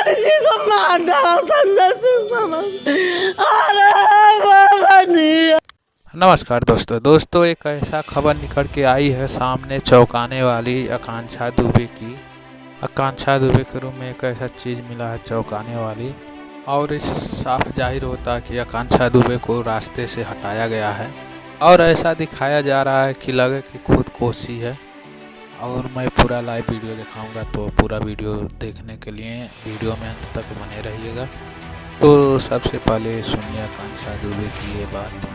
लड़की को मार डाला संजय सिंह समझ। अरे पता नहीं। नमस्कार दोस्तों एक ऐसा खबर निकल के आई है सामने चौंकाने वाली आकांक्षा दुबे की। आकांक्षा दुबे के रूम में एक ऐसा चीज़ मिला है चौंकाने वाली, और इस साफ जाहिर होता है कि आकांक्षा दुबे को रास्ते से हटाया गया है और ऐसा दिखाया जा रहा है कि लगे कि खुदकुशी है। और मैं पूरा लाइव वीडियो दिखाऊंगा, तो पूरा वीडियो देखने के लिए वीडियो में अंत तक बने रहिएगा। तो सबसे पहले सुनिए आकांक्षा दुबे की ये बात।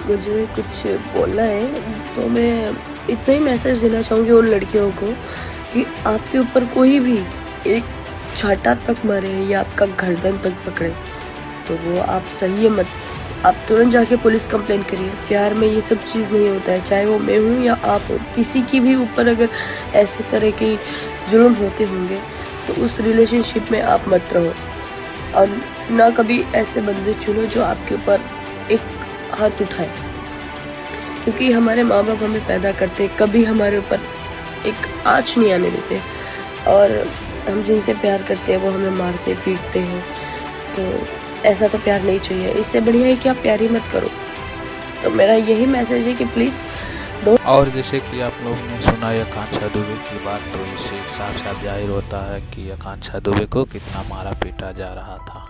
मुझे कुछ बोलना है तो मैं इतना ही मैसेज देना चाहूँगी उन लड़कियों को कि आपके ऊपर कोई भी एक छाता तक मारे या आपका गर्दन तक पकड़े तो वो आप सही है मत, आप तुरंत जाके पुलिस कंप्लेंट करिए। प्यार में ये सब चीज़ नहीं होता है, चाहे वो मैं हूँ या आप हो, किसी की भी ऊपर अगर ऐसे तरह के जुल्म होते होंगे तो उस रिलेशनशिप में आप मत रहो, और ना कभी ऐसे बंदे चुनो जो आपके ऊपर एक हाथ उठाए, क्योंकि हमारे माँ बाप हमें पैदा करते कभी हमारे ऊपर एक आँच नहीं आने देते, और हम जिनसे प्यार करते हैं वो हमें मारते पीटते हैं। तो ऐसा तो प्यार नहीं चाहिए, इससे बढ़िया है कि आप प्यार ही मत करो। तो मेरा यही मैसेज है कि प्लीज़ डोंट। और जैसे कि आप लोग ने सुना आकांक्षा दुबे की बात, तो इससे साफ साफ जाहिर होता है कि आकांक्षा दुबे को कितना मारा पीटा जा रहा था।